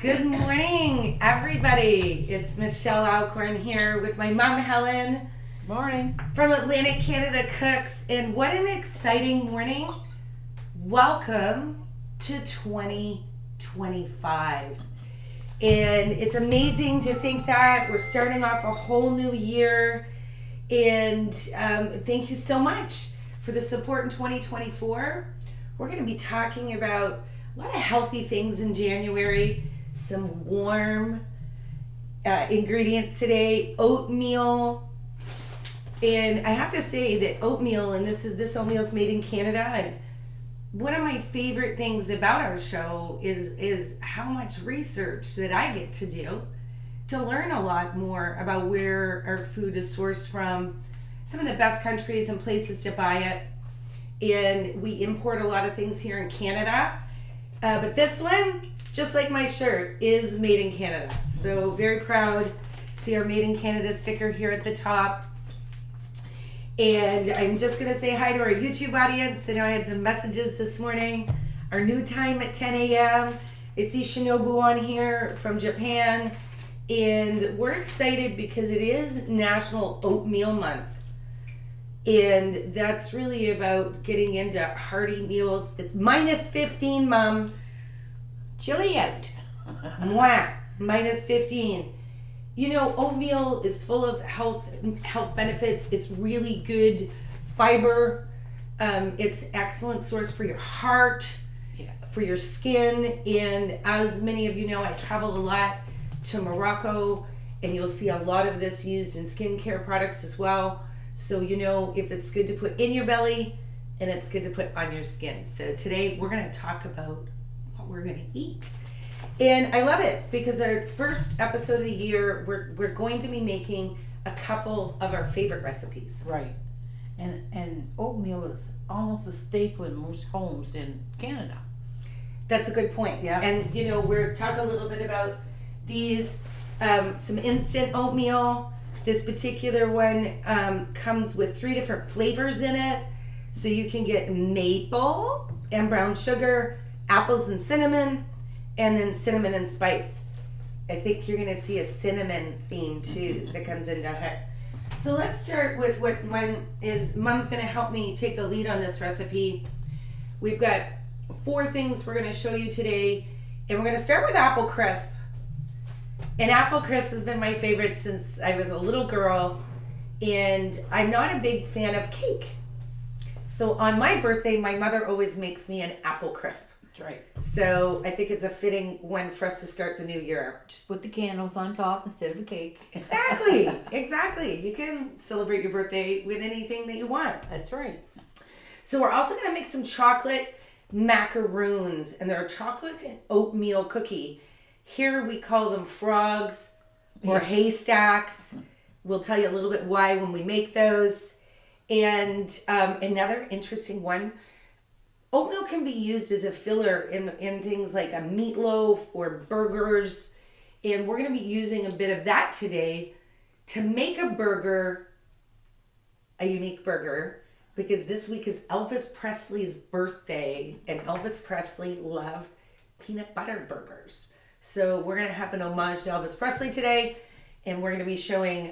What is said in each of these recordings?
Good morning, everybody. It's Michelle Alcorn here with my mom, Helen. Morning. From Atlantic Canada Cooks. And what an exciting morning. Welcome to 2025. And it's amazing to think that we're starting off a whole new year. And thank you so much for the support in 2024. We're going to be talking about a lot of healthy things in January, some warm ingredients today, oatmeal. And I have to say that oatmeal, and this oatmeal is made in Canada. And one of my favorite things about our show is how much research that I get to do to learn a lot more about where our food is sourced from, some of the best countries and places to buy it. And we import a lot of things here in Canada. But this one, just like my shirt, is made in Canada. So very proud. See our Made in Canada sticker here at the top. And I'm just going to say hi to our YouTube audience. I know I had some messages this morning. Our new time at 10 a.m. I see Shinobu on here from Japan. And we're excited because it is National Oatmeal Month. And that's really about getting into hearty meals. It's minus 15, Mom. Chilly out. Mwah. Minus 15. You know, oatmeal is full of health benefits. It's really good fiber. It's excellent source for your heart, Yes. for your skin. And as many of you know, I travel a lot to Morocco, and you'll see a lot of this used in skincare products as well. So you know if it's good to put in your belly and it's good to put on your skin. So today we're going to talk about what we're going to eat. And I love it because our first episode of the year, we're going to be making a couple of our favorite recipes. Right. And oatmeal is almost a staple in most homes in Canada. That's a good point. Yeah. And you know, we're talking a little bit about these, some instant oatmeal. This particular one comes with 3 different flavors in it. So you can get maple and brown sugar, apples and cinnamon, and then cinnamon and spice. I think you're going to see a cinnamon theme too that comes into it. So let's start with what one is. Mom's going to help me take the lead on this recipe. We've got 4 things we're going to show you today. And we're going to start with apple crisp. And apple crisp has been my favorite since I was a little girl, and I'm not a big fan of cake. So on my birthday, my mother always makes me an apple crisp. That's right. So I think it's a fitting one for us to start the new year. Just put the candles on top instead of a cake. Exactly. You can celebrate your birthday with anything that you want. That's right. So we're also going to make some chocolate macaroons, and they're a chocolate and oatmeal cookie. Here we call them frogs or haystacks. We'll tell you a little bit why when we make those. And another interesting one, oatmeal can be used as a filler in things like a meatloaf or burgers. And we're going to be using a bit of that today to make a burger, a unique burger, because this week is Elvis Presley's birthday, and Elvis Presley loved peanut butter burgers. So we're going to have an homage to Elvis Presley today, and we're going to be showing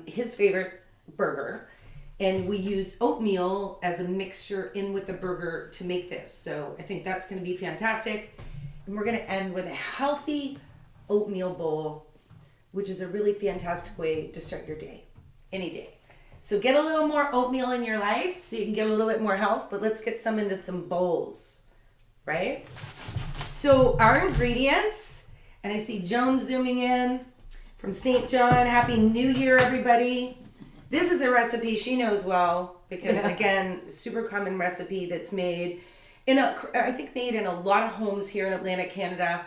his favorite burger. And we use oatmeal as a mixture in with the burger to make this. So I think that's going to be fantastic. And we're going to end with a healthy oatmeal bowl, which is a really fantastic way to start your day, any day. So get a little more oatmeal in your life so you can get a little bit more health, but let's get some into some bowls, right? So our ingredients, and I see Joan zooming in from St. John. Happy New Year, everybody. This is a recipe she knows well because, again, super common recipe that's made made in a lot of homes here in Atlantic Canada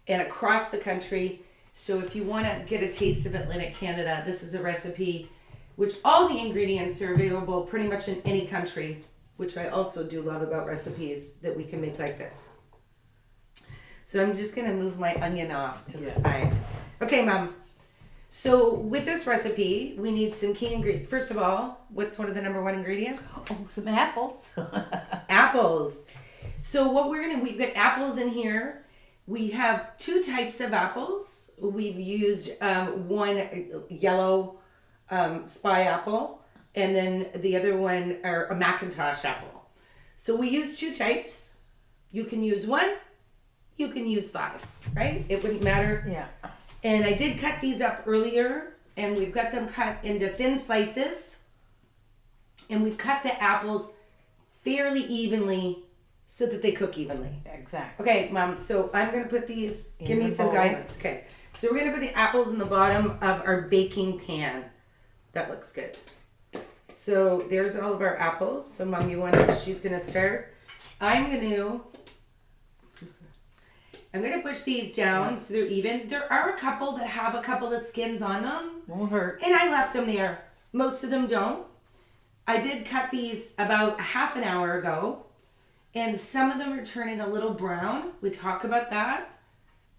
and across the country. So if you want to get a taste of Atlantic Canada, this is a recipe which all the ingredients are available pretty much in any country, which I also do love about recipes that we can make like this. So I'm just going to move my onion off to the side. Okay, Mom. So with this recipe, we need some key ingredients. First of all, what's one of the number 1 ingredients? Oh, some apples. Apples. So what we've got apples in here. We have two types of apples. We've used one yellow spy apple, and then the other one are a Macintosh apple. So we use two types. You can use one, you can use 5, right? It wouldn't matter. Yeah. And I did cut these up earlier, and we've got them cut into thin slices. And we've cut the apples fairly evenly so that they cook evenly. Exactly. Okay, Mom, so I'm going to put these, In give me the some bowl. guidance. Okay, so we're going to put the apples in the bottom of our baking pan. That looks good. So there's all of our apples. So Mom, she's going to start. I'm going to push these down so they're even. There are a couple that have a couple of skins on them. Won't hurt. And I left them there. Most of them don't. I did cut these about half an hour ago. And some of them are turning a little brown. We talk about that.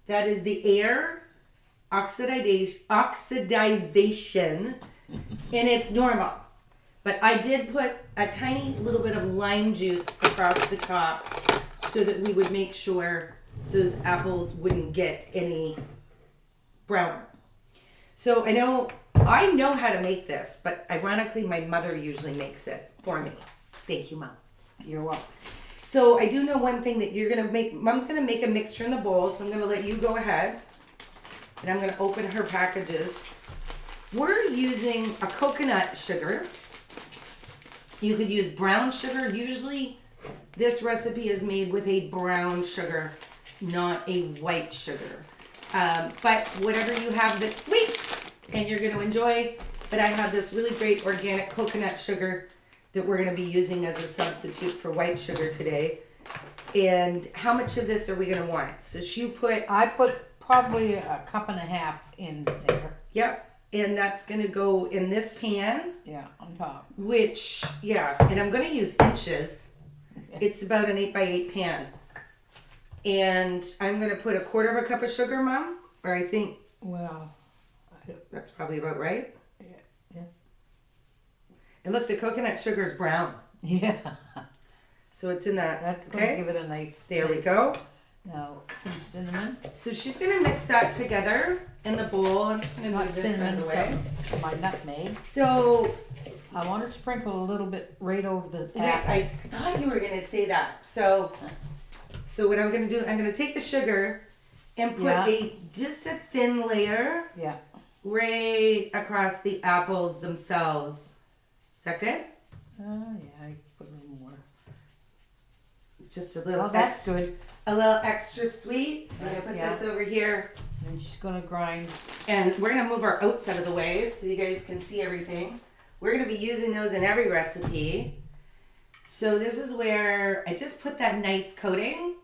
That is the air oxidization. And it's normal. But I did put a tiny little bit of lime juice across the top so that we would make sure those apples wouldn't get any browner. So I know how to make this, but ironically my mother usually makes it for me. Thank you, Mom. You're welcome. So I do know one thing that you're gonna make. Mom's gonna make a mixture in the bowl, so I'm gonna let you go ahead. And I'm gonna open her packages. We're using a coconut sugar. You could use brown sugar. Usually this recipe is made with a brown sugar, not a white sugar. But whatever you have that's sweet and you're gonna enjoy. But I have this really great organic coconut sugar that we're gonna be using as a substitute for white sugar today. And how much of this are we gonna want? So I put probably a cup and a half in there. Yep. And that's gonna go in this pan. Yeah, on top. And I'm gonna use inches. It's about an 8x8 pan. And I'm gonna put 1/4 cup of sugar, Mom. Or I think, Well, that's probably about right. yeah. And look, the coconut sugar is brown. Yeah. So it's in that. That's going to give it a nice. There we go. Now, some cinnamon. So she's gonna mix that together in the bowl. I'm just gonna Not move this out of cinnamon, the way. my nutmeg. So I want to sprinkle a little bit right over the I apples. thought you were gonna say that. So what I'm gonna do, I'm gonna take the sugar and put just a thin layer Yeah. right across the apples themselves. Is that good? Yeah, I put a little more. Just a little. Oh, that's good. A little extra sweet. I'm gonna put this over here. And she's going to grind. And we're gonna move our oats out of the way so you guys can see everything. We're gonna be using those in every recipe. So this is where I just put that nice coating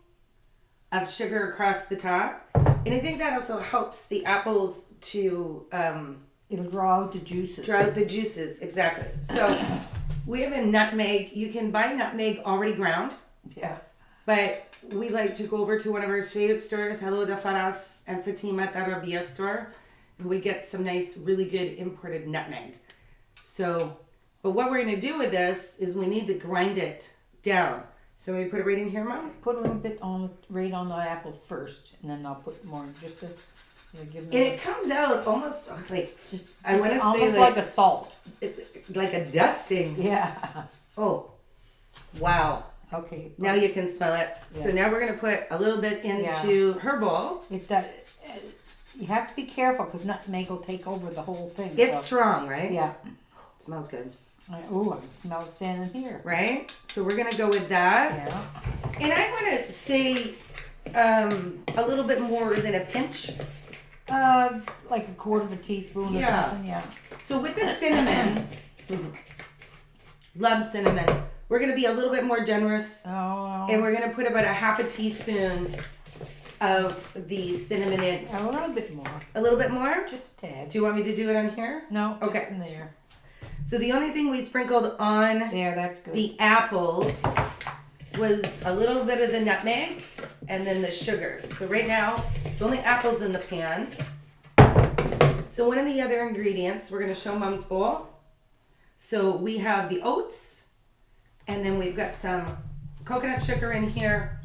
of sugar across the top. And I think that also helps the apples to It'll draw out the juices. draw out the juices, exactly. So we have a nutmeg. You can buy nutmeg already ground, Yeah. but we like to go over to one of our favorite stores, Hello de Faras and Fatima Tarabia store, and we get some nice, really good imported nutmeg. So, but what we're gonna do with this is we need to grind it down. So we put it right in here, Mom? Put a little bit right on the apples first, and then I'll put more just to give them. And it comes out almost like, I want to say almost like a salt. like a dusting. Yeah. Oh, wow. Okay. Now you can smell it. So Yeah. now we're going to put a little bit into her bowl. You have to be careful because nutmeg will take over the whole thing. It's strong, right? Yeah. It smells good. I can smell it standing here. Right? So we're going to go with that. Yeah. And I want to say a little bit more than a pinch. Like 1/4 teaspoon or something. Yeah. So with the cinnamon, love cinnamon. We're going to be a little bit more generous. Oh. And we're going to put about 1/2 teaspoon of the cinnamon in. A little bit more. A little bit more? Just a tad. Do you want me to do it on here? No. Okay. Just in there. So the only thing we sprinkled on There, that's good. the apples was a little bit of the nutmeg and then the sugar. So right now, it's only apples in the pan. So one of the other ingredients, we're going to show Mom's bowl. So we have the oats, and then we've got some coconut sugar in here,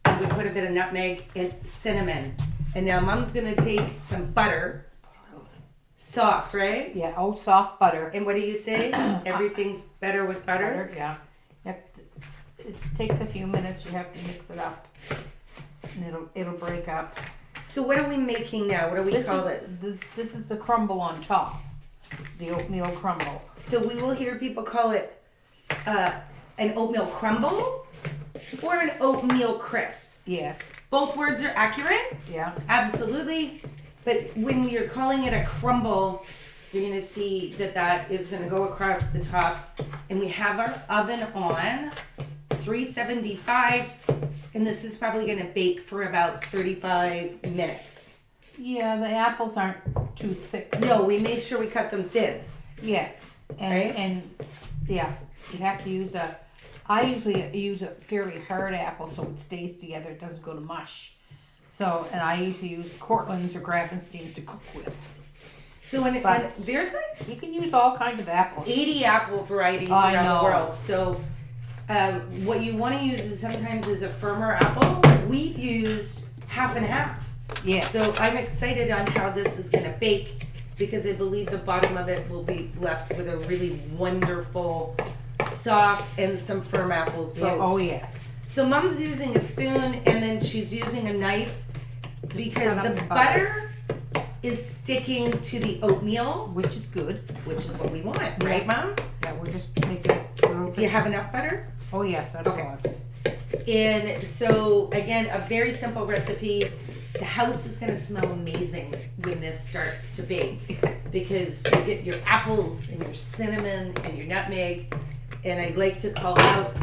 and we put a bit of nutmeg and cinnamon. And now Mom's gonna take some butter. Soft, right? Yeah, soft butter. And what do you say? Everything's better with butter? Yeah. It takes a few minutes. You have to mix it up, and it'll break up. So what are we making now? What do we call this? This is the crumble on top, the oatmeal crumble. So we will hear people call it an oatmeal crumble or an oatmeal crisp. Yes. Both words are accurate. Yeah. Absolutely. But when you're calling it a crumble, you're going to see that is going to go across the top. And we have our oven on 375. And this is probably going to bake for about 35 minutes. Yeah, the apples aren't too thick. No, we made sure we cut them thin. Yes. Right? And yeah, you have to use I usually use a fairly hard apple so it stays together. It doesn't go to mush. So, and I usually use Cortland's or Gravenstein to cook with. So when there's like you can use all kinds of apples. 80 apple varieties around the world. So what you want to use is sometimes is a firmer apple. We've used half and half. Yes. So I'm excited on how this is going to bake because I believe the bottom of it will be left with a really wonderful, soft, and some firm apples both. Yeah. Oh yes. So Mom's using a spoon and then she's using a knife because the butter is sticking to the oatmeal, which is good, which is what we want, right, Mom? Yeah, we're just making it a little. Do you have enough butter? Oh yes, that's okay. Lots. And so again, a very simple recipe. The house is going to smell amazing when this starts to bake because you get your apples and your cinnamon and your nutmeg. And I'd like to call out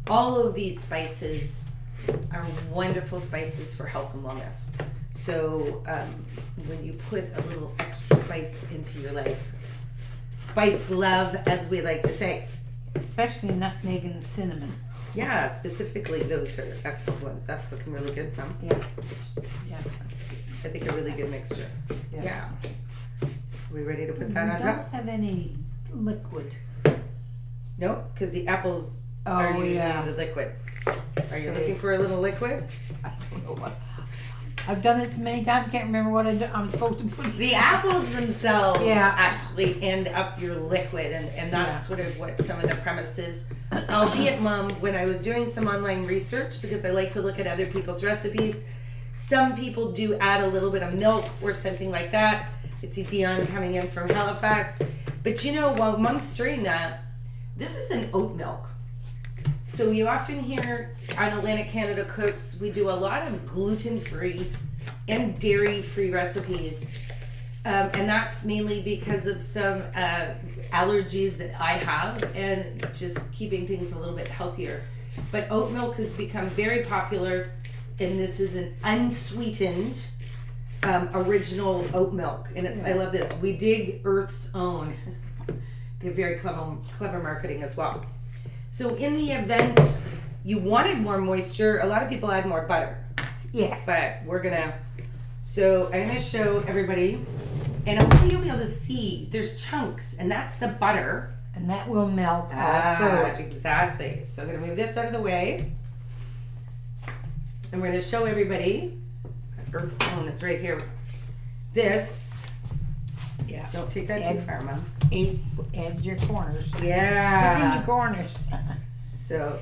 all of these spices are wonderful spices for health and wellness. So when you put a little extra spice into your life, spice love, as we like to say. Especially nutmeg and cinnamon. Yeah, specifically those are excellent. That's looking really good, Mom. Yeah, that's good. I think a really good mixture. Yeah. Are we ready to put that on top? We don't have any liquid. No, because the apples are usually the liquid. Are you looking for a little liquid? I don't know what. I've done this many times. I can't remember what I'm supposed to put. The apples themselves actually end up your liquid, and that's sort of what some of the premises. Albeit, Mom, when I was doing some online research, because I like to look at other people's recipes, some people do add a little bit of milk or something like that. I see Dion coming in from Halifax. But you know, while Mom's stirring that, this is an oat milk. So you often hear on Atlantic Canada Cooks, we do a lot of gluten-free and dairy-free recipes. And that's mainly because of some allergies that I have and just keeping things a little bit healthier. But oat milk has become very popular, and this is an unsweetened original oat milk. And it's I love this. We dig Earth's Own. They're very clever marketing as well. So in the event you wanted more moisture, a lot of people add more butter. Yes. But we're gonna, so I'm gonna show everybody, and hopefully you'll be able to see there's chunks, and that's the butter. And that will melt all through it. Exactly. So I'm gonna move this out of the way. And we're gonna show everybody, Earth's Own, it's right here. This, don't take that too far, Mom. Add your corners. Yeah. Put in your corners. So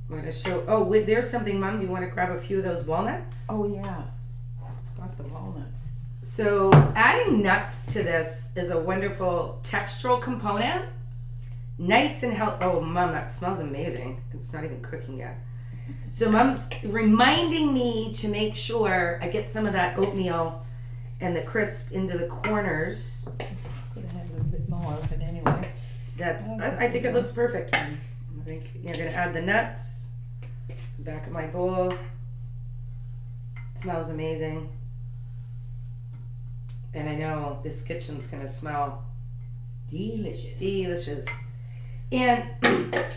we're gonna show. Oh, wait, there's something, Mom. Do you want to grab a few of those walnuts? Oh yeah, got the walnuts. So adding nuts to this is a wonderful textural component. Nice and healthy. Oh, Mom, that smells amazing. It's not even cooking yet. So Mom's reminding me to make sure I get some of that oatmeal and the crisp into the corners. Could have had a little bit more of it anyway. I think it looks perfect. I think you're gonna add the nuts. Back of my bowl. It smells amazing. And I know this kitchen's gonna smell delicious. Delicious. And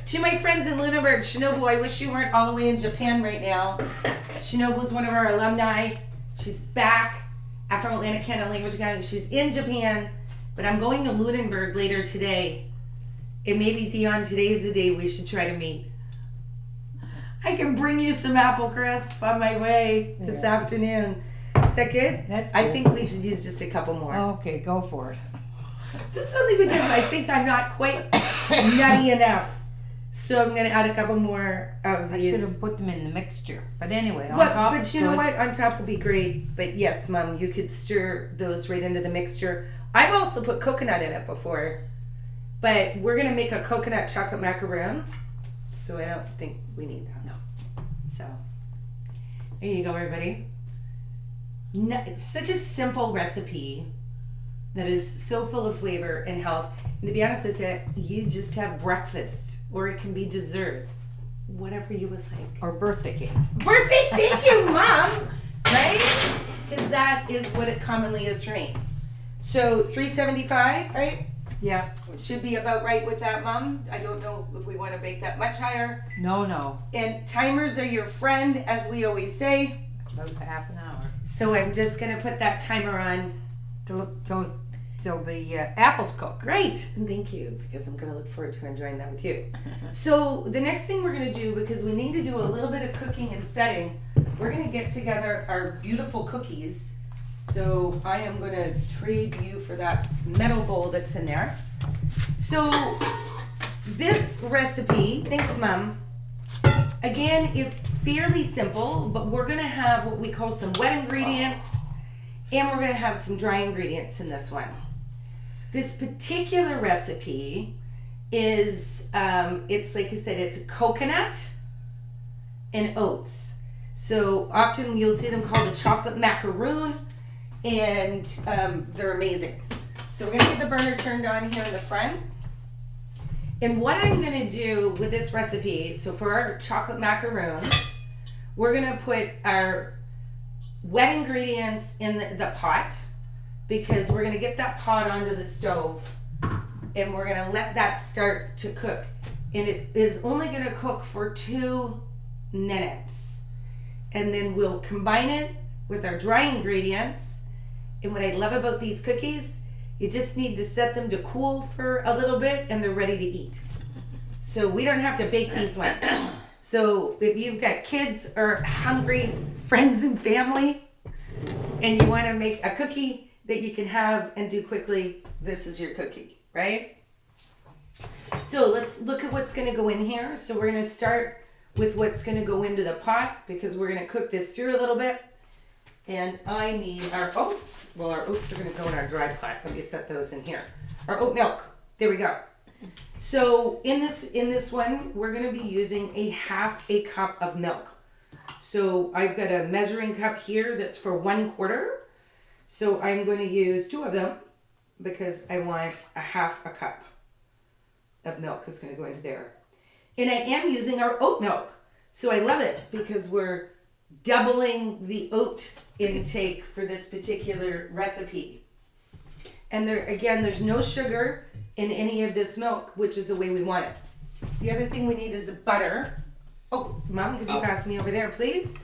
to my friends in Lunenburg, Shinobu, I wish you weren't all the way in Japan right now. Shinobu's one of our alumni. She's back after Atlantic Canada Language Academy. She's in Japan, but I'm going to Lunenburg later today. And maybe, Dion, today's the day we should try to meet. I can bring you some apple crisp on my way this afternoon. Is that good? That's I good. think we should use just a couple more. Okay, go for it. That's only because I think I'm not quite nutty enough. So I'm going to add a couple more of I these. should have put them in the mixture. But anyway, on But, top but it's you know good. what? On top would be great. But yes, Mom, you could stir those right into the mixture. I've also put coconut in it before. But we're going to make a coconut chocolate macaroon. So I don't think we need that. No. So there you go, everybody. No, it's such a simple recipe that is so full of flavor and health. And to be honest with you, you just have breakfast or it can be dessert, whatever you would like. Or birthday cake. Birthday, thank you, Mom. Right? Because that is what it commonly is for me. So $3.75, right? Yeah. It should be about right with that, Mom. I don't know if we want to bake that much higher. No. And timers are your friend, as we always say. About half an hour. So I'm just gonna put that timer on. Till the apples cook. Great, thank you, because I'm gonna look forward to enjoying that with you. So the next thing we're gonna do, because we need to do a little bit of cooking and setting, we're gonna get together our beautiful cookies. So I am gonna trade you for that metal bowl that's in there. So this recipe, thanks Mom, again is fairly simple, but we're gonna have what we call some wet ingredients and we're gonna have some dry ingredients in this one. This particular recipe is, it's like I said, it's coconut and oats. So often you'll see them called the chocolate macaroon and they're amazing. So we're gonna get the burner turned on here in the front. And what I'm gonna do with this recipe, so for our chocolate macaroons, we're gonna put our wet ingredients in the pot because we're gonna get that pot onto the stove and we're gonna let that start to cook. And it is only gonna cook for 2 minutes. And then we'll combine it with our dry ingredients. And what I love about these cookies, you just need to set them to cool for a little bit and they're ready to eat. So we don't have to bake these ones. So if you've got kids or hungry friends and family and you want to make a cookie that you can have and do quickly, this is your cookie, right? So let's look at what's going to go in here. So we're going to start with what's going to go into the pot because we're going to cook this through a little bit. And I need our oats. Well, our oats are going to go in our dry pot. Let me set those in here. Our oat milk. There we go. So in this one, we're going to be using a half a cup of milk. So I've got a measuring cup here that's for 1/4. So I'm going to use 2 of them because I want a half a cup of milk is going to go into there. And I am using our oat milk. So I love it because we're doubling the oat intake for this particular recipe. And there's no sugar in any of this milk, which is the way we want it. The other thing we need is the butter. Oh, Mom, could you pass me over there, please?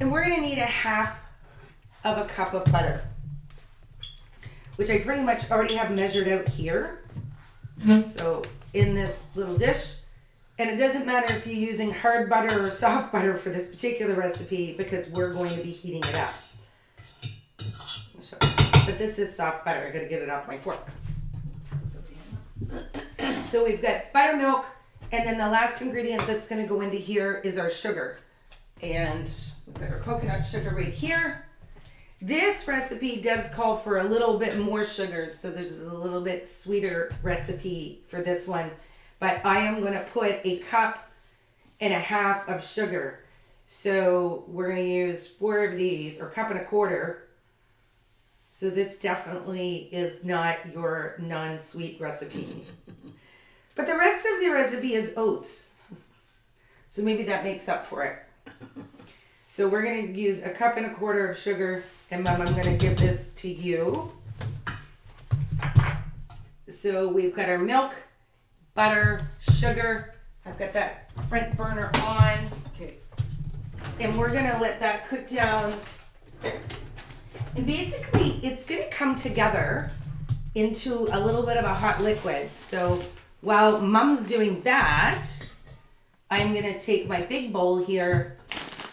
And we're gonna need a half of a cup of butter, which I pretty much already have measured out here. So in this little dish. And it doesn't matter if you're using hard butter or soft butter for this particular recipe because we're going to be heating it up. But this is soft butter. I gotta get it off my fork. So we've got buttermilk, and then the last ingredient that's gonna go into here is our sugar. And we've got our coconut sugar right here. This recipe does call for a little bit more sugar, so there's a little bit sweeter recipe for this one. But I am gonna put 1.5 cups of sugar. So we're gonna use 4 of these, or 1.25 cups. So this definitely is not your non-sweet recipe. But the rest of the recipe is oats. So maybe that makes up for it. So we're gonna use 1.25 cups of sugar, and Mom, I'm gonna give this to you. So we've got our milk, butter, sugar. I've got that front burner on. Okay. And we're gonna let that cook down. And basically it's gonna come together into a little bit of a hot liquid. So while Mom's doing that, I'm going to take my big bowl here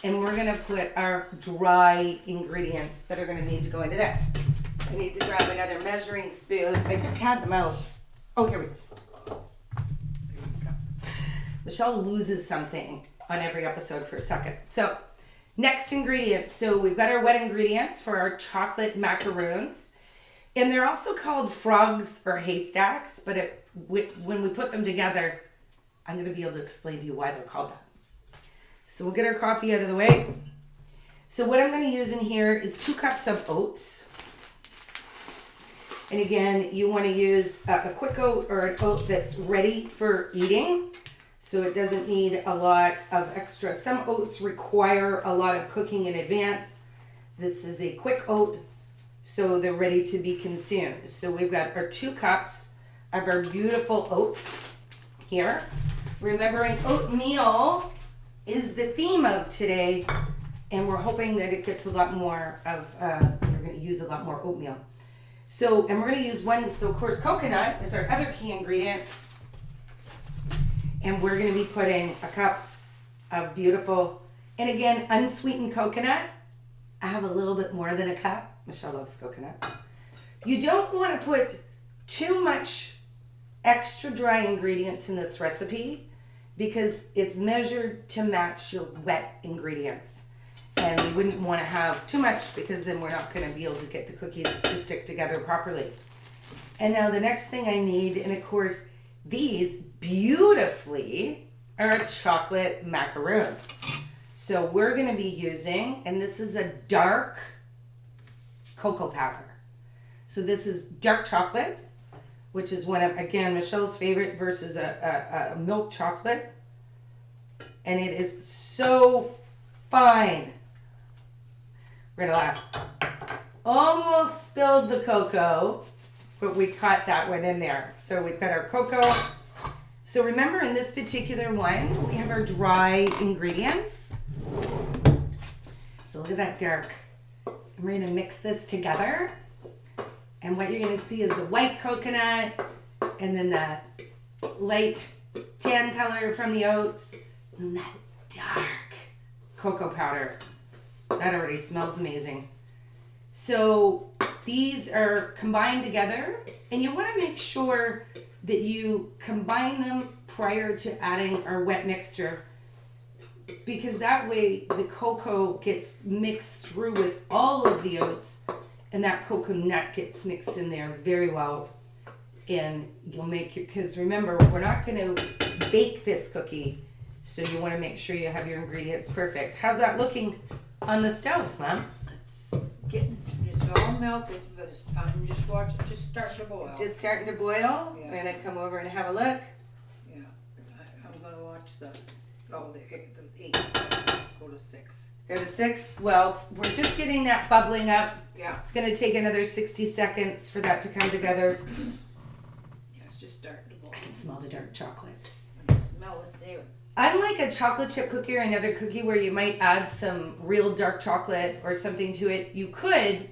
and we're going to put our dry ingredients that are going to need to go into this. I need to grab another measuring spoon. I just had them out. Oh, here we go. Michelle loses something on every episode for a second. So, next ingredients. So, we've got our wet ingredients for our chocolate macaroons. And they're also called frogs or haystacks, but when we put them together, I'm going to be able to explain to you why they're called that. So we'll get our coffee out of the way. So what I'm going to use in here is 2 cups of oats. And again, you want to use a quick oat or an oat that's ready for eating. So it doesn't need a lot of extra. Some oats require a lot of cooking in advance. This is a quick oat, so they're ready to be consumed. So we've got our 2 cups of our beautiful oats here. Remembering oatmeal is the theme of today, and we're hoping that it gets a lot more of, we're going to use a lot more oatmeal. So, and we're going to use one, so of course coconut is our other key ingredient. And we're going to be putting a cup of beautiful, and again, unsweetened coconut. I have a little bit more than a cup. Michelle loves coconut. You don't want to put too much extra dry ingredients in this recipe because it's measured to match your wet ingredients. And we wouldn't want to have too much because then we're not going to be able to get the cookies to stick together properly. And now the next thing I need, and of course, these beautifully are a chocolate macaroon. So we're going to be using, and this is a dark cocoa powder. So this is dark chocolate, which is one of, again, Michelle's favorite versus a milk chocolate. And it is so fine. We're gonna laugh. Almost spilled the cocoa, but we caught that one in there. So we've got our cocoa. So remember, in this particular one, we have our dry ingredients. So look at that dark. And we're gonna mix this together. And what you're gonna see is the white coconut and then the light tan color from the oats and that dark cocoa powder. That already smells amazing. So these are combined together, and you want to make sure that you combine them prior to adding our wet mixture, because that way the cocoa gets mixed through with all of the oats, and that coconut gets mixed in there very well. And you'll make your, because remember, we're not going to bake this cookie, so you want to make sure you have your ingredients perfect. How's that looking on the stove, Mom? It's all melted, but I'm just watching, just starting to boil. Just starting to boil? Yeah. We're going to come over and have a look. Yeah, I'm going to watch the 8, go to 6. Go to 6. Well, we're just getting that bubbling up. Yeah. It's going to take another 60 seconds for that to come together. Yeah, it's just starting to boil. I can smell the dark chocolate. I can smell the savor. Unlike a chocolate chip cookie or another cookie where you might add some real dark chocolate or something to it, you could,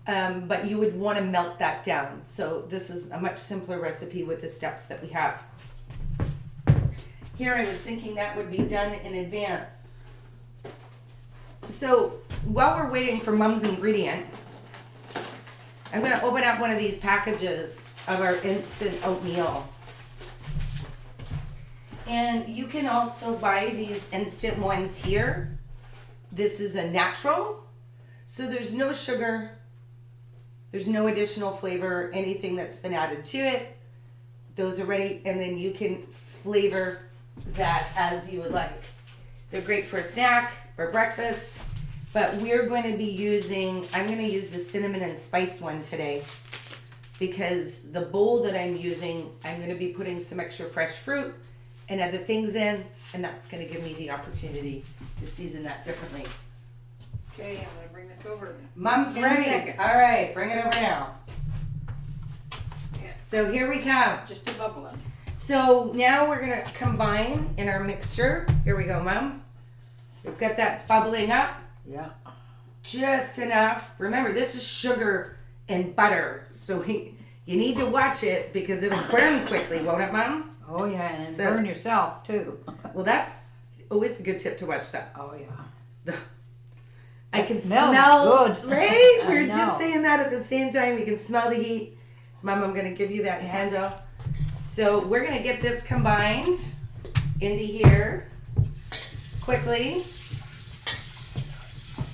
but you would want to melt that down. So this is a much simpler recipe with the steps that we have. Here I was thinking that would be done in advance. So while we're waiting for Mom's ingredient, I'm going to open up one of these packages of our instant oatmeal. And you can also buy these instant ones here. This is a natural, so there's no sugar, there's no additional flavor, anything that's been added to it. Those are ready, and then you can flavor that as you would like. They're great for a snack or breakfast, but we're going to be using, I'm going to use the cinnamon and spice one today, because the bowl that I'm using, I'm going to be putting some extra fresh fruit and other things in, and that's going to give me the opportunity to season that differently. Okay, I'm going to bring this over. Mom's 10 ready. seconds. All right, bring it over now. Yeah. So here we come. Just a bubbling. So now we're going to combine in our mixture. Here we go, Mom. We've got that bubbling up. Yeah. Just enough. Remember, this is sugar and butter, so you need to watch it because it'll burn quickly, won't it, Mom? Oh yeah, and then So- burn yourself too. Well, that's always a good tip to watch that. Oh yeah. I can smells smell good. right? We I were know. just saying that at the same time. You can smell the heat. Mom, I'm gonna give you that handle. So we're gonna get this combined into here quickly.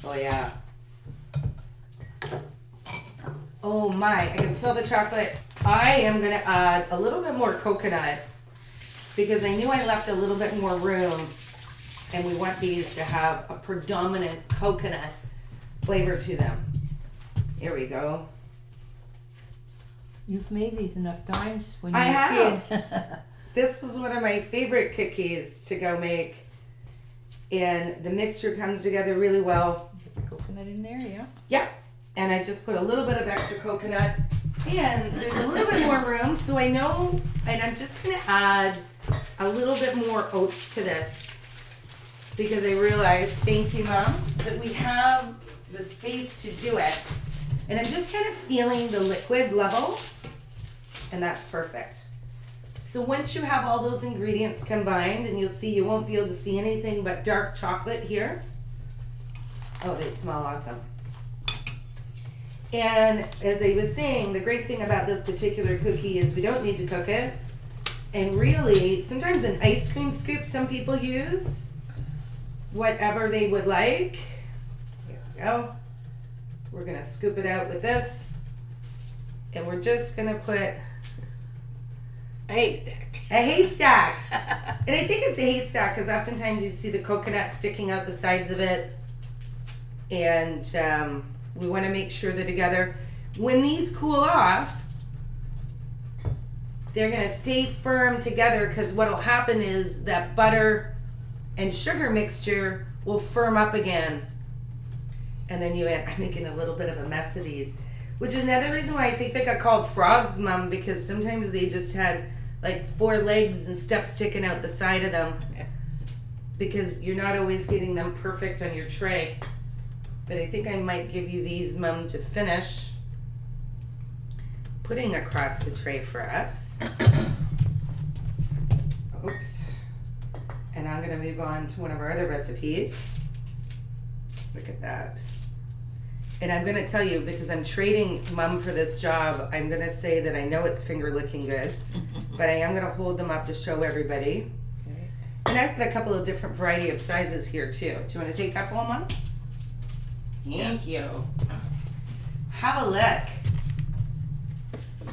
Oh yeah. Oh my, I can smell the chocolate. I am gonna add a little bit more coconut because I knew I left a little bit more room, and we want these to have a predominant coconut flavor to them. Here we go. You've made these enough times when you I were a have. kid. This was one of my favorite cookies to go make, and the mixture comes together really well. Get the coconut in there, yeah. Yep. And I just put a little bit of extra coconut, and there's a little bit more room, so I know, and I'm just gonna add a little bit more oats to this because I realized, thank you Mom, that we have the space to do it. And I'm just kind of feeling the liquid level, and that's perfect. So once you have all those ingredients combined, and you'll see you won't be able to see anything but dark chocolate here. Oh, they smell awesome. And as I was saying, the great thing about this particular cookie is we don't need to cook it. And really, sometimes an ice cream scoop some people use, whatever they would like. Here we go. We're gonna scoop it out with this, and we're just gonna put A haystack. a haystack. And I think it's a haystack because oftentimes you see the coconut sticking out the sides of it, and we want to make sure they're together. When these cool off, they're gonna stay firm together because what'll happen is that butter and sugar mixture will firm up again. And then I'm making a little bit of a mess of these, which is another reason why I think they got called frogs, Mom, because sometimes they just had like 4 legs and stuff sticking out the side of them because you're not always getting them perfect on your tray. But I think I might give you these, Mom, to finish putting across the tray for us. Oops. And I'm gonna move on to one of our other recipes. Look at that. And I'm gonna tell you, because I'm trading Mom for this job, I'm gonna say that I know it's finger looking good, but I am gonna hold them up to show everybody. Okay. And I've got a couple of different variety of sizes here too. Do you wanna take that bowl, Mom? Thank you. Have a look.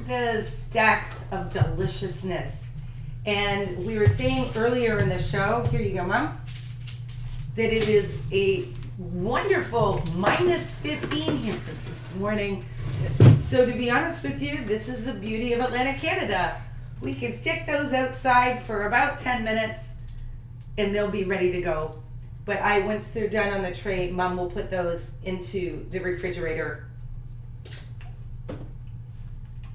The stacks of deliciousness. And we were saying earlier in the show, here you go, Mom, that it is a wonderful minus 15 here this morning. So to be honest with you, this is the beauty of Atlantic Canada. We can stick those outside for about 10 minutes and they'll be ready to go. But once they're done on the tray, Mom will put those into the refrigerator.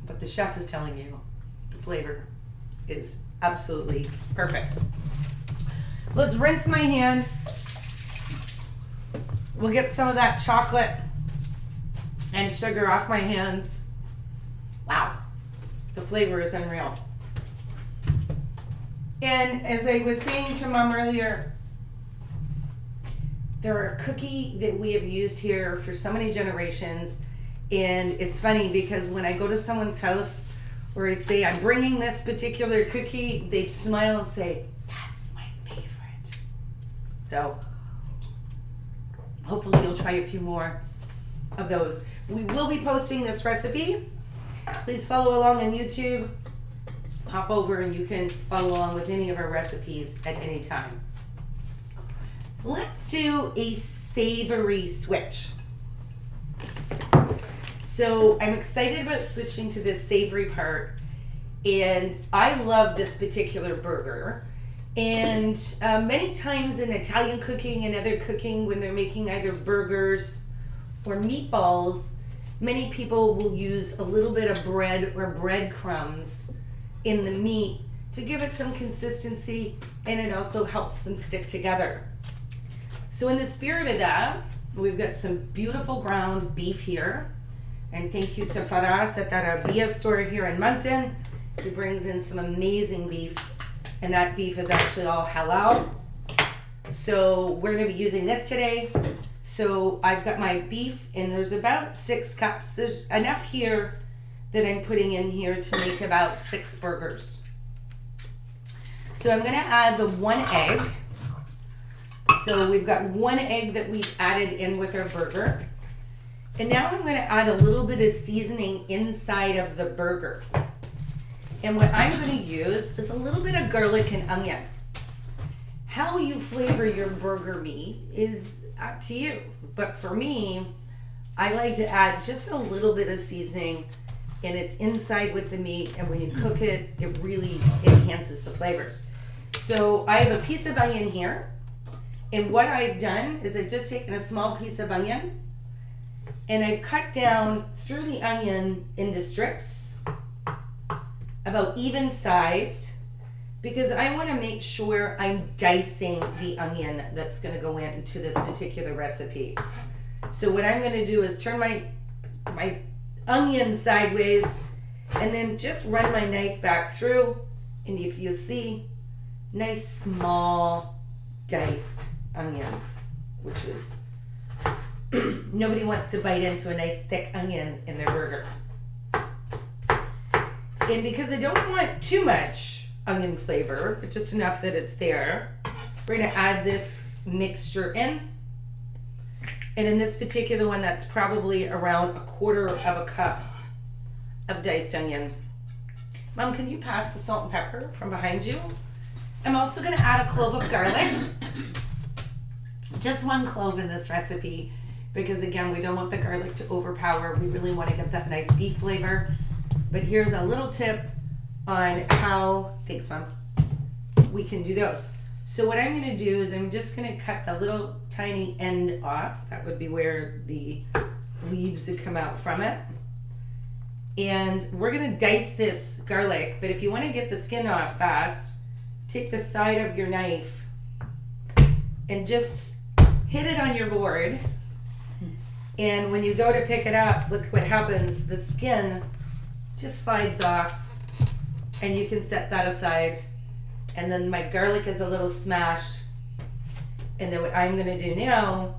But the chef is telling you the flavor is absolutely perfect. So let's rinse my hand. We'll get some of that chocolate and sugar off my hands. Wow, the flavor is unreal. And as I was saying to Mom earlier, they're a cookie that we have used here for so many generations. And it's funny because when I go to someone's house where I say, I'm bringing this particular cookie, they smile and say, that's my favorite. So hopefully you'll try a few more of those. We will be posting this recipe. Please follow along on YouTube. Hop over and you can follow along with any of our recipes at any time. Let's do a savory switch. So I'm excited about switching to this savory part, and I love this particular burger. And many times in Italian cooking and other cooking, when they're making either burgers or meatballs, many people will use a little bit of bread or breadcrumbs in the meat to give it some consistency, and it also helps them stick together. So in the spirit of that, we've got some beautiful ground beef here. And thank you to Faraz at that Arabia store here in Moncton. He brings in some amazing beef. and that beef is actually all halal. So we're going to be using this today. So I've got my beef, and there's about 6 cups. There's enough here that I'm putting in here to make about 6 burgers. So I'm going to add the 1 egg. So we've got 1 egg that we've added in with our burger. And now I'm going to add a little bit of seasoning inside of the burger. And what I'm going to use is a little bit of garlic and onion. How you flavor your burger meat is up to you. But for me, I like to add just a little bit of seasoning, and it's inside with the meat, and when you cook it, it really enhances the flavors. So I have a piece of onion here, and what I've done is I've just taken a small piece of onion, and I've cut down through the onion into strips, about even sized, because I want to make sure I'm dicing the onion that's going to go into this particular recipe. So what I'm going to do is turn my onion sideways and then just run my knife back through, and if you see, nice small diced onions, which is nobody wants to bite into a nice thick onion in their burger. And because I don't want too much onion flavor, but just enough that it's there, we're going to add this mixture in. And in this particular one, that's probably around 1/4 of a cup of diced onion. Mom, can you pass the salt and pepper from behind you? I'm also going to add a clove of garlic. Just 1 clove in this recipe, because again, we don't want the garlic to overpower. We really want to get that nice beef flavor. But here's a little tip on how, thanks Mom, we can do those. So what I'm going to do is I'm just going to cut the little tiny end off. That would be where the leaves would come out from it. And we're going to dice this garlic, but if you want to get the skin off fast, take the side of your knife and just hit it on your board. And when you go to pick it up, look what happens. The skin just slides off, and you can set that aside. And then my garlic is a little smashed. And then what I'm going to do now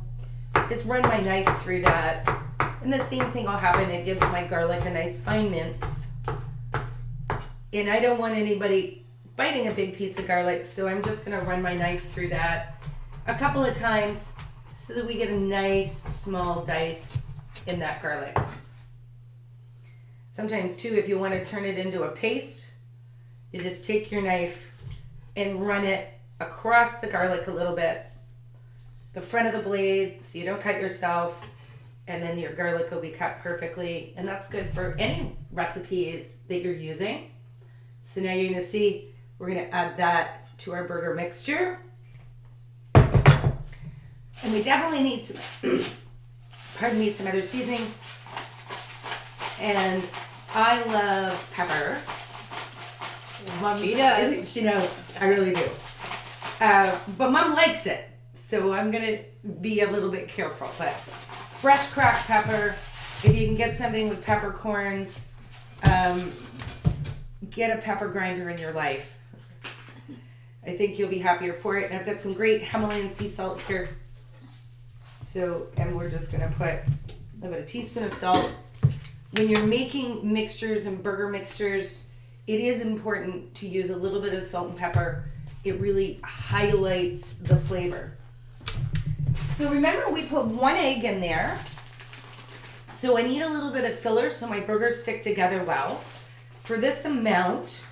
is run my knife through that. And the same thing will happen. It gives my garlic a nice fine mince. And I don't want anybody biting a big piece of garlic, so I'm just going to run my knife through that a couple of times so that we get a nice small dice in that garlic. Sometimes too, if you want to turn it into a paste, you just take your knife and run it across the garlic a little bit, the front of the blade, so you don't cut yourself, and then your garlic will be cut perfectly. And that's good for any recipes that you're using. So now you're going to see, we're going to add that to our burger mixture. And we definitely need some, pardon me, some other seasoning. And I love pepper. Mom, she does. She knows. I really do. But Mom likes it, so I'm gonna be a little bit careful. But fresh cracked pepper. If you can get something with peppercorns, get a pepper grinder in your life. I think you'll be happier for it. And I've got some great Himalayan sea salt here. So, and we're just gonna put about a teaspoon of salt. When you're making mixtures and burger mixtures, it is important to use a little bit of salt and pepper. It really highlights the flavor. So remember, we put 1 egg in there. So I need a little bit of filler so my burgers stick together well. For this amount,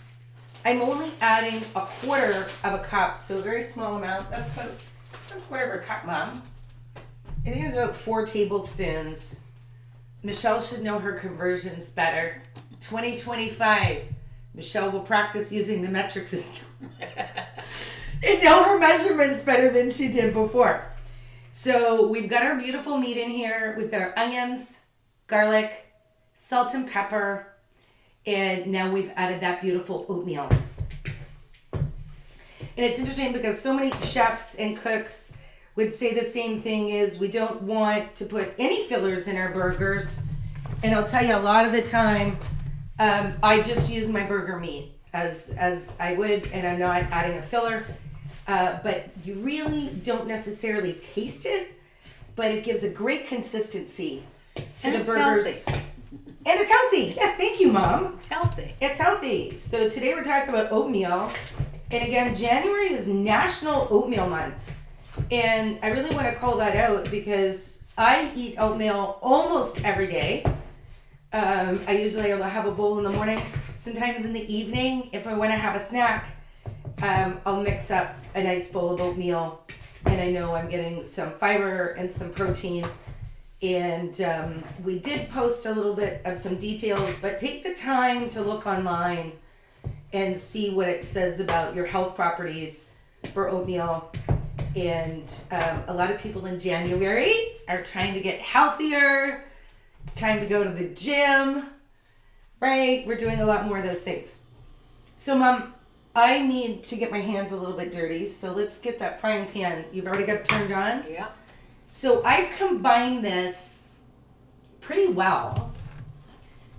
I'm only adding 1/4 of a cup, so a very small amount. That's about 1/4 of a cup, Mom. I think it's about 4 tablespoons. Michelle should know her conversions better. 2025. Michelle will practice using the metric system and know her measurements better than she did before. So we've got our beautiful meat in here. We've got our onions, garlic, salt and pepper, and now we've added that beautiful oatmeal. And it's interesting because so many chefs and cooks would say the same thing, is we don't want to put any fillers in our burgers. And I'll tell you, a lot of the time, I just use my burger meat. as I would, and I'm not adding a filler. But you really don't necessarily taste it, but it gives a great consistency to the burgers. Healthy. And it's healthy. Yes, thank you, Mom. It's healthy. It's healthy. So today we're talking about oatmeal. And again, January is National Oatmeal Month. And I really want to call that out because I eat oatmeal almost every day. I usually will have a bowl in the morning. Sometimes in the evening, if I want to have a snack, I'll mix up a nice bowl of oatmeal. And I know I'm getting some fiber and some protein. And we did post a little bit of some details, but take the time to look online and see what it says about your health properties for oatmeal. And a lot of people in January are trying to get healthier. It's time to go to the gym, right? We're doing a lot more of those things. So, Mom, I need to get my hands a little bit dirty. So let's get that frying pan. You've already got it turned on? Yeah. So I've combined this pretty well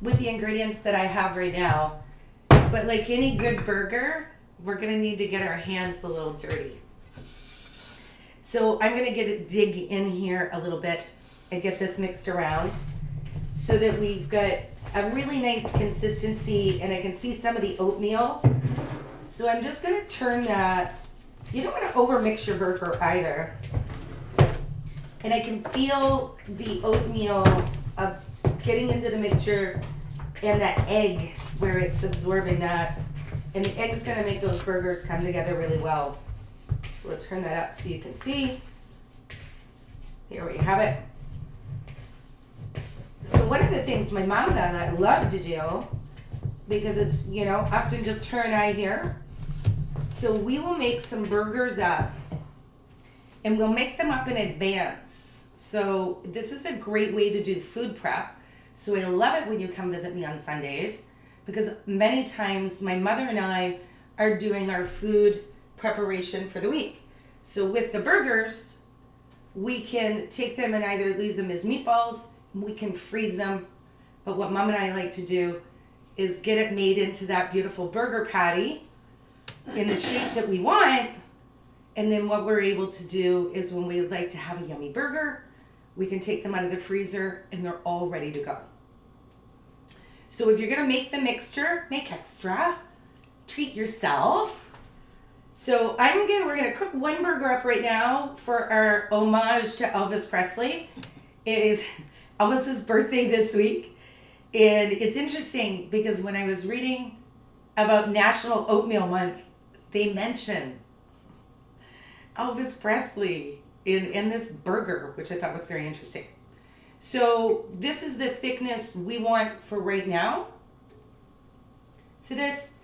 with the ingredients that I have right now. But like any good burger, we're going to need to get our hands a little dirty. So I'm going to dig in here a little bit and get this mixed around so that we've got a really nice consistency, and I can see some of the oatmeal. So I'm just going to turn that. You don't want to overmix your burger either. And I can feel the oatmeal getting into the mixture and that egg where it's absorbing that. And the egg's going to make those burgers come together really well. So we'll turn that up so you can see. Here we have it. So one of the things my mom and I love to do, because it's, often just her and I here. So we will make some burgers up. And we'll make them up in advance. So this is a great way to do food prep. So I love it when you come visit me on Sundays, because many times my mother and I are doing our food preparation for the week. So with the burgers, we can take them and either leave them as meatballs, we can freeze them. But what Mom and I like to do is get it made into that beautiful burger patty in the shape that we want. And then what we're able to do is when we like to have a yummy burger, we can take them out of the freezer and they're all ready to go. So if you're going to make the mixture, make extra. Treat yourself. So we're going to cook one burger up right now for our homage to Elvis Presley. It is Elvis's birthday this week. And it's interesting because when I was reading about National Oatmeal Month, they mentioned Elvis Presley in this burger, which I thought was very interesting. So this is the thickness we want for right now. See this?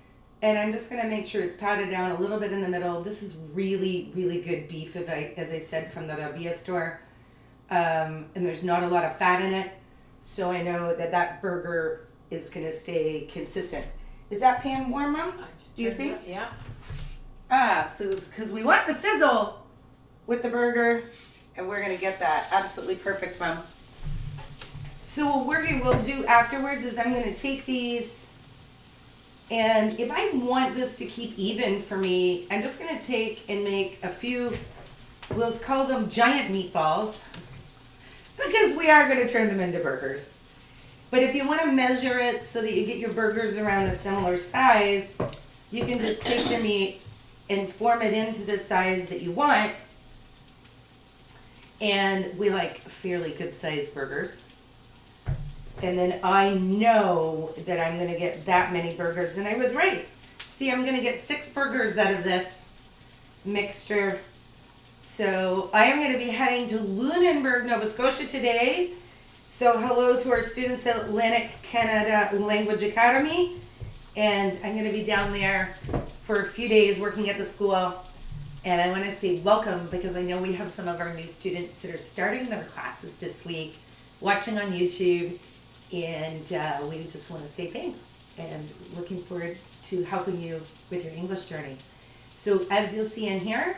And I'm just going to make sure it's patted down a little bit in the middle. This is really, really good beef, as I said, from the Rabia store. And there's not a lot of fat in it. So I know that burger is going to stay consistent. Is that pan warm, Mom? Do you think? Yeah. So because we want the sizzle with the burger, and we're going to get that absolutely perfect, Mom. So what we'll do afterwards is I'm going to take these, and if I want this to keep even for me, I'm just going to take and make a few, we'll call them giant meatballs, because we are going to turn them into burgers. But if you want to measure it so that you get your burgers around a similar size, you can just take the meat and form it into the size that you want. And we like fairly good sized burgers. And then I know that I'm going to get that many burgers. And I was right. See, I'm going to get 6 burgers out of this mixture. So I am going to be heading to Lunenburg, Nova Scotia today. So hello to our students at Atlantic Canada Language Academy. And I'm going to be down there for a few days working at the school. And I want to say welcome, because I know we have some of our new students that are starting their classes this week, watching on YouTube. And we just want to say thanks and looking forward to helping you with your English journey. So as you'll see in here,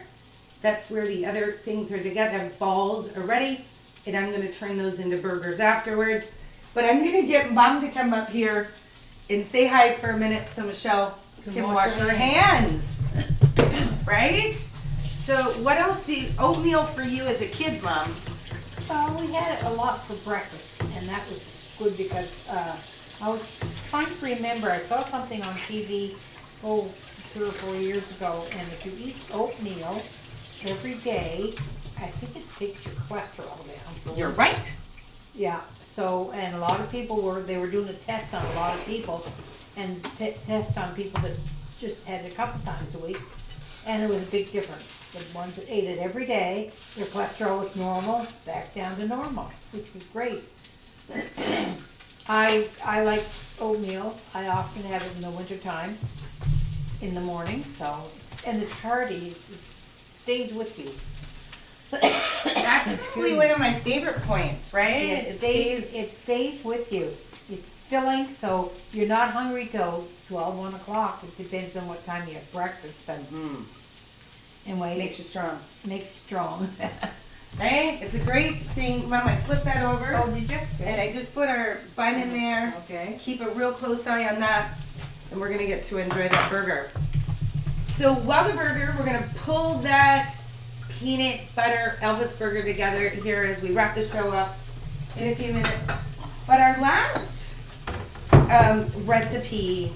that's where the other things are together. Balls are ready, and I'm going to turn those into burgers afterwards. But I'm going to get Mom to come up here and say hi for a minute. So Michelle, can wash our hands. Right? So what else do you, oatmeal for you as a kid, Mom? We had it a lot for breakfast, and that was good because I was trying to remember. I saw something on TV, 3 or 4 years ago, and if you eat oatmeal every day, I think it takes your cholesterol down. You're right. Yeah. So, and a lot of people were doing a test on a lot of people, and test on people that just had it a couple times a week, and it was a big difference. The ones that ate it every day, their cholesterol was normal, back down to normal, which was great. I like oatmeal. I often have it in the wintertime, in the morning, so, and it's hearty, it stays with you. That's probably one of my favorite points, right? It stays with you. It's filling, so you're not hungry till 12, 1 o'clock. It depends on what time you have breakfast, but anyway. Makes you strong. Makes you strong. Right? It's a great thing. Mom, I flip that over. Oh, did you? And I just put our bun in there. Okay. Keep a real close eye on that. And we're going to get to enjoy that burger. So while the burger, we're going to pull that peanut butter Elvis burger together here as we wrap the show up in a few minutes. But our last recipe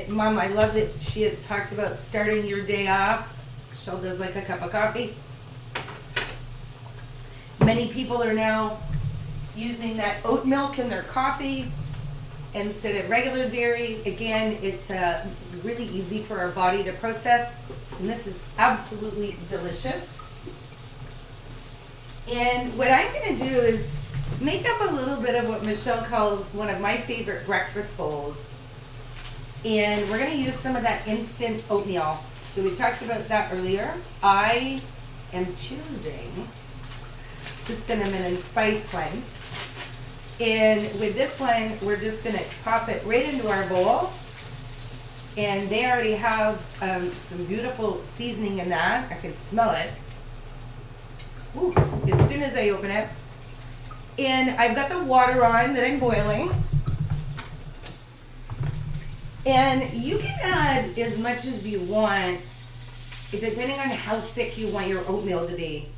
Mom, I love that she had talked about starting your day off. Michelle does like a cup of coffee. Many people are now using that oat milk in their coffee instead of regular dairy. Again, it's really easy for our body to process, and this is absolutely delicious. And what I'm going to do is make up a little bit of what Michelle calls one of my favorite breakfast bowls. And we're going to use some of that instant oatmeal. So we talked about that earlier. I am choosing the cinnamon and spice one. And with this one, we're just going to pop it right into our bowl. And they already have some beautiful seasoning in that. I can smell it. Ooh, as soon as I open it. And I've got the water on that I'm boiling. And you can add as much as you want, depending on how thick you want your oatmeal to be.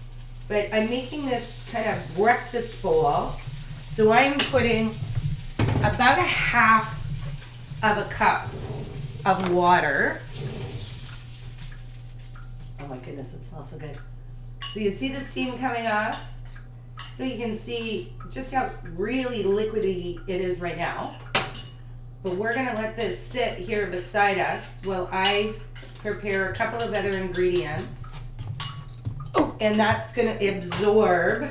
But I'm making this kind of breakfast bowl. So I'm putting about a half of a cup of water. Oh my goodness, it smells so good. So you see the steam coming off? So you can see just how really liquidy it is right now. But we're gonna let this sit here beside us while I prepare a couple of other ingredients. Oh, and that's gonna absorb,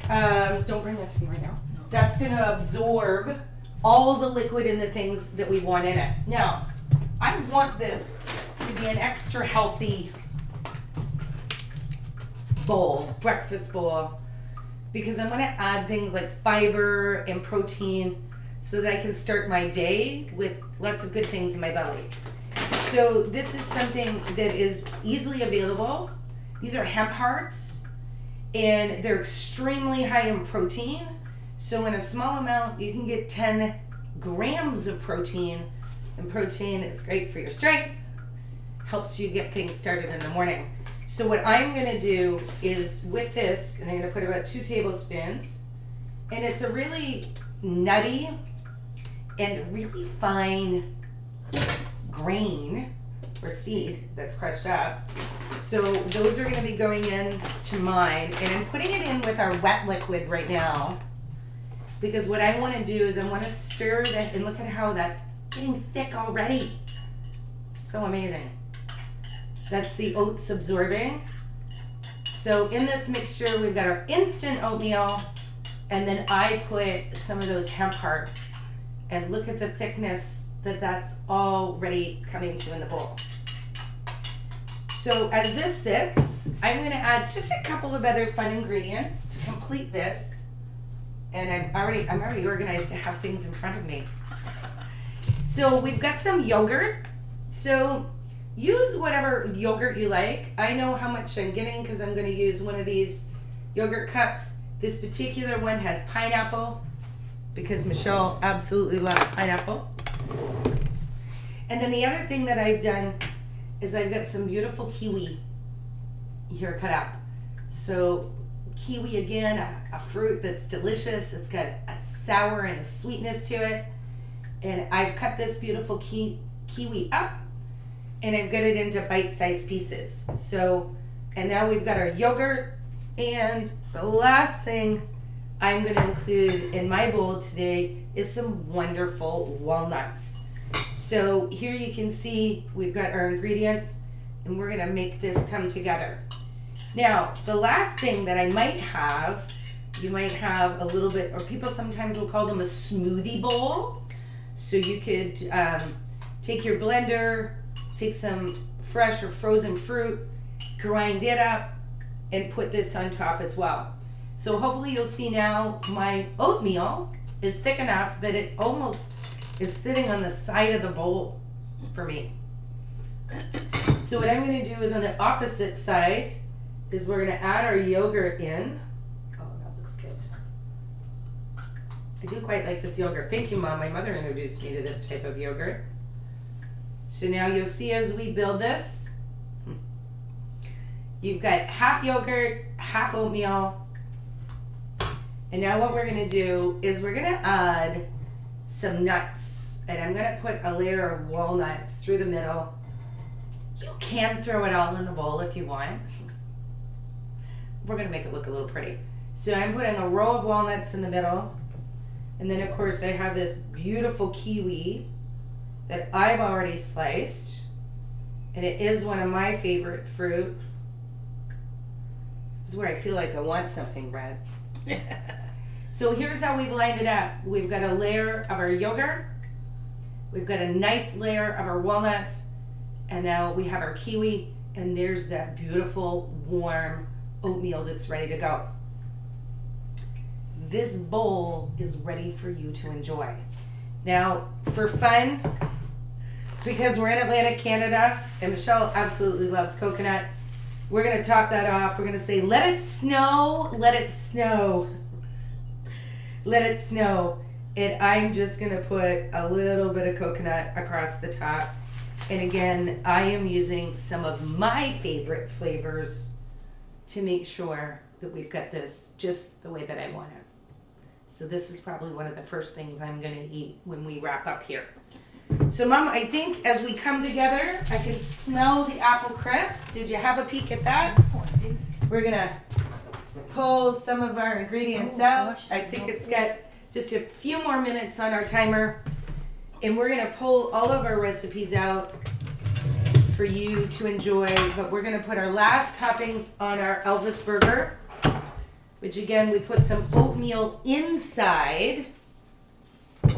don't bring that to me right now. That's gonna absorb all the liquid and the things that we want in it. Now, I want this to be an extra healthy bowl, breakfast bowl, because I'm gonna add things like fiber and protein so that I can start my day with lots of good things in my belly. So this is something that is easily available. These are hemp hearts, and they're extremely high in protein. So in a small amount, you can get 10 grams of protein, and protein is great for your strength, helps you get things started in the morning. So what I'm gonna do is with this, and I'm gonna put about 2 tablespoons, and it's a really nutty and really fine grain or seed that's crushed up. So those are going to be going in to mine, and I'm putting it in with our wet liquid right now, because what I want to do is I want to stir that, and look at how that's getting thick already. It's so amazing. That's the oats absorbing. So in this mixture, we've got our instant oatmeal, and then I put some of those hemp hearts. And look at the thickness that's already coming to in the bowl. So as this sits, I'm going to add just a couple of other fun ingredients to complete this. And I'm already organized to have things in front of me. So we've got some yogurt. So use whatever yogurt you like. I know how much I'm getting because I'm going to use one of these yogurt cups. This particular one has pineapple, because Michelle absolutely loves pineapple. And then the other thing that I've done is I've got some beautiful kiwi here cut up. So kiwi, again, a fruit that's delicious. It's got a sour and a sweetness to it. And I've cut this beautiful kiwi up, and I've got it into bite-sized pieces. So, and now we've got our yogurt. And the last thing I'm going to include in my bowl today is some wonderful walnuts. So here you can see we've got our ingredients, and we're going to make this come together. Now, the last thing that I might have, you might have a little bit, or people sometimes will call them a smoothie bowl. So you could take your blender, take some fresh or frozen fruit, grind it up, and put this on top as well. So hopefully you'll see now my oatmeal is thick enough that it almost is sitting on the side of the bowl for me. So what I'm going to do is on the opposite side is we're going to add our yogurt in. Oh, that looks good. I do quite like this yogurt. Thank you, Mom. My mother introduced me to this type of yogurt. So now you'll see as we build this, you've got half yogurt, half oatmeal. And now what we're going to do is we're going to add some nuts. And I'm going to put a layer of walnuts through the middle. You can throw it all in the bowl if you want. We're going to make it look a little pretty. So I'm putting a row of walnuts in the middle. And then, of course, I have this beautiful kiwi that I've already sliced. And it is one of my favorite fruit. This is where I feel like I want something red. So here's how we've lined it up. We've got a layer of our yogurt. We've got a nice layer of our walnuts. And now we have our kiwi. And there's that beautiful, warm oatmeal that's ready to go. This bowl is ready for you to enjoy. Now, for fun, because we're in Atlantic Canada, and Michelle absolutely loves coconut, we're going to top that off. We're going to say, let it snow, let it snow. Let it snow. And I'm just going to put a little bit of coconut across the top. And again, I am using some of my favorite flavors to make sure that we've got this just the way that I want it. So this is probably one of the first things I'm going to eat when we wrap up here. So Mom, I think as we come together, I can smell the apple crisp. Did you have a peek at that? We're going to pull some of our ingredients out. Gosh, I think it's got just a few more minutes on our timer. And we're going to pull all of our recipes out for you to enjoy. But we're going to put our last toppings on our Elvis burger, which again, we put some oatmeal inside. I'm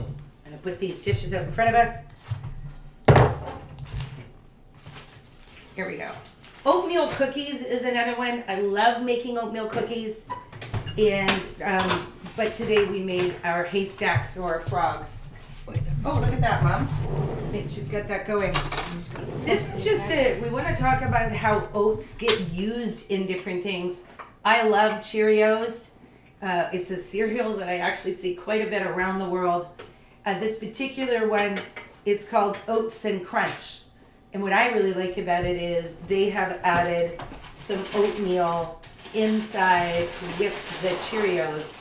going to put these dishes out in front of us. Here we go. Oatmeal cookies is another one. I love making oatmeal cookies. And but today we made our haystacks or frogs. Oh, look at that, Mom. I think she's got that going. This is just we want to talk about how oats get used in different things. I love Cheerios. It's a cereal that I actually see quite a bit around the world. This particular one is called Oats and Crunch. And what I really like about it is they have added some oatmeal inside with the Cheerios.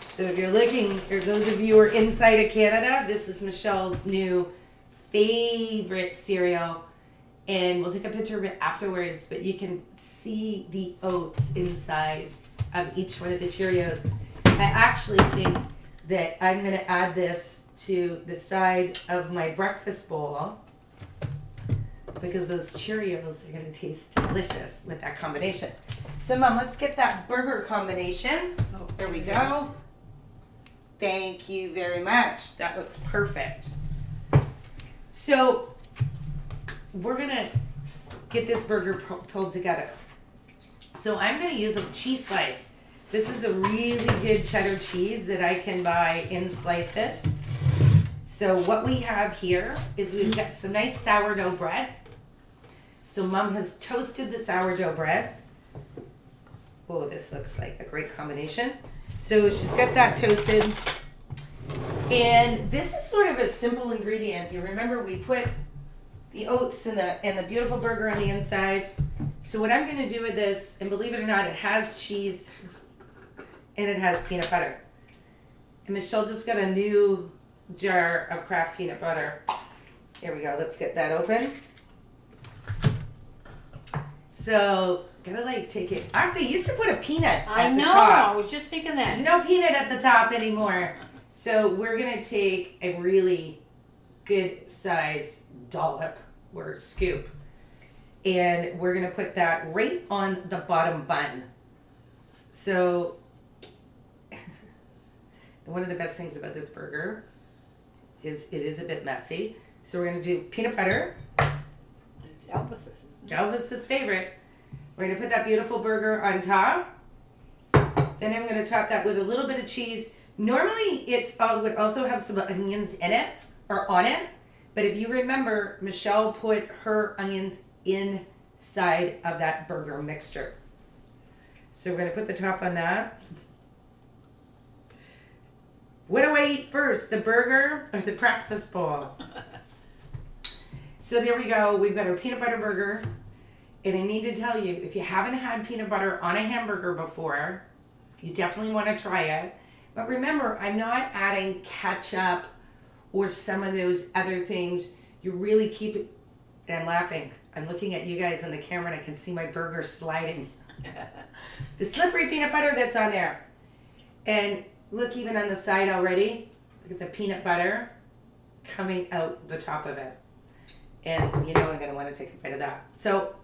So if you're looking, for those of you who are inside of Canada, this is Michelle's new favorite cereal. And we'll take a picture of it afterwards, but you can see the oats inside of each one of the Cheerios. I actually think that I'm going to add this to the side of my breakfast bowl because those Cheerios are going to taste delicious with that combination. So Mom, let's get that burger combination. Oh, there we go. Thank you very much. That looks perfect. So we're going to get this burger pulled together. So I'm going to use a cheese slice. This is a really good cheddar cheese that I can buy in slices. So what we have here is we've got some nice sourdough bread. So Mom has toasted the sourdough bread. Oh, this looks like a great combination. So she's got that toasted. And this is sort of a simple ingredient. You remember we put the oats and the beautiful burger on the inside. So what I'm going to do with this, and believe it or not, it has cheese and it has peanut butter. And Michelle just got a new jar of Kraft peanut butter. Here we go. Let's get that open. So, gotta like take it. They used to put a peanut at the top. I was just thinking that. There's no peanut at the top anymore. So we're gonna take a really good size dollop or scoop. And we're gonna put that right on the bottom bun. So one of the best things about this burger is it is a bit messy. So we're gonna do peanut butter. It's Elvis's, isn't it? Elvis's favorite. We're gonna put that beautiful burger on top. Then I'm gonna top that with a little bit of cheese. Normally it's would also have some onions in it or on it. But if you remember, Michelle put her onions inside of that burger mixture. So we're gonna put the top on that. What do I eat first, the burger or the breakfast bowl? So there we go. We've got our peanut butter burger. And I need to tell you, if you haven't had peanut butter on a hamburger before, you definitely want to try it. But remember, I'm not adding ketchup or some of those other things. You really keep it, and I'm laughing. I'm looking at you guys on the camera and I can see my burger sliding. The slippery peanut butter that's on there. And look, even on the side already, look at the peanut butter coming out the top of it. And you know I'm going to want to take a bite of that. So,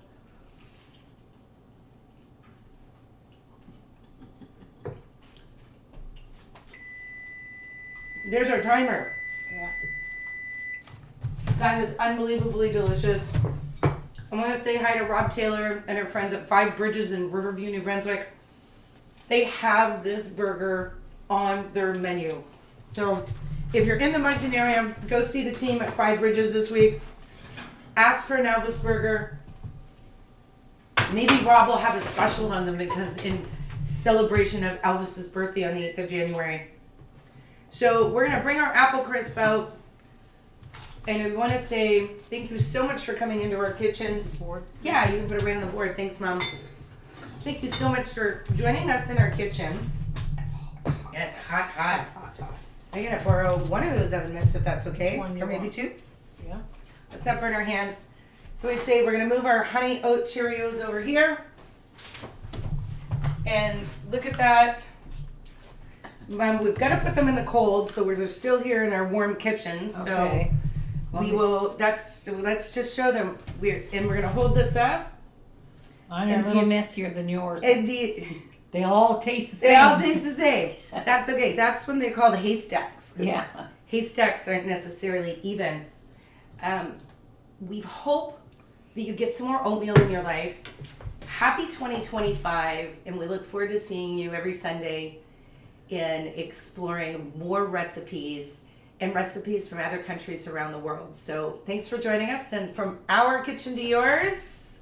there's our timer. Yeah. That is unbelievably delicious. I want to say hi to Rob Taylor and her friends at Five Bridges in Riverview, New Brunswick. They have this burger on their menu. So if you're in the Moncton area, go see the team at Five Bridges this week. Ask for an Elvis burger. Maybe Rob will have a special on them because in celebration of Elvis's birthday on the 8th of January. So we're going to bring our apple crisp out. And we want to say thank you so much for coming into our kitchens. Board. Yeah, you can put it right on the board. Thanks, Mom. Thank you so much for joining us in our kitchen. And it's hot, hot. I'm going to borrow one of those oven mitts if that's okay. Or maybe two. Yeah. Let's not burn our hands. So we say we're going to move our honey oat Cheerios over here. And look at that. Mom, we've got to put them in the cold, so they're still here in our warm kitchen. So Okay. we will. Let's just show them. We're gonna hold this up. Mine are a little messier than yours. Indeed, They all taste the same. they all taste the same. That's okay. That's when they're called haystacks. 'Cause Yeah. haystacks aren't necessarily even. We hope that you get some more oatmeal in your life. Happy 2025, and we look forward to seeing you every Sunday in exploring more recipes and recipes from other countries around the world. So thanks for joining us, and from our kitchen to yours,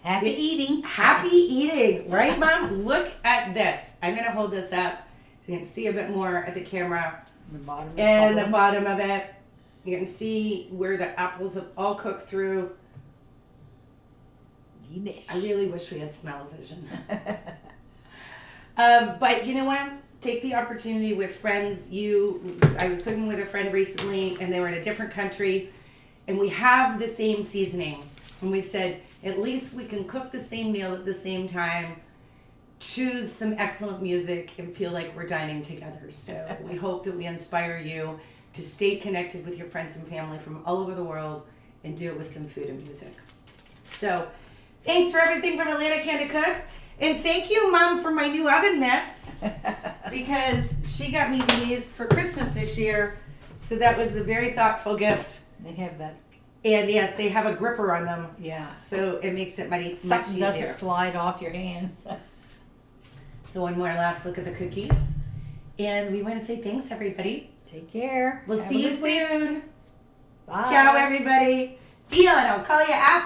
Happy eating. happy eating, right, Mom? Look at this. I'm gonna hold this up so you can see a bit more at the camera. The bottom. And the bottom of it, you can see where the apples have all cooked through. Delish. I really wish we had smell-o-vision. But you know what? Take the opportunity with friends. I was cooking with a friend recently, and they were in a different country, and we have the same seasoning. And we said, at least we can cook the same meal at the same time, choose some excellent music, and feel like we're dining together. So we hope that we inspire you to stay connected with your friends and family from all over the world and do it with some food and music. So thanks for everything from Atlanta Candy Cooks. And thank you, Mom, for my new oven mitts, because she got me these for Christmas this year. So that was a very thoughtful gift. They have that. And yes, they have a gripper on them. Yeah. So it makes it much Something doesn't easier. slide off your hands. So one more last look at the cookies. And we want to say thanks, everybody. Take care. We'll Have see a you good week. soon. Bye. Ciao, everybody. Dion, I'll call you after.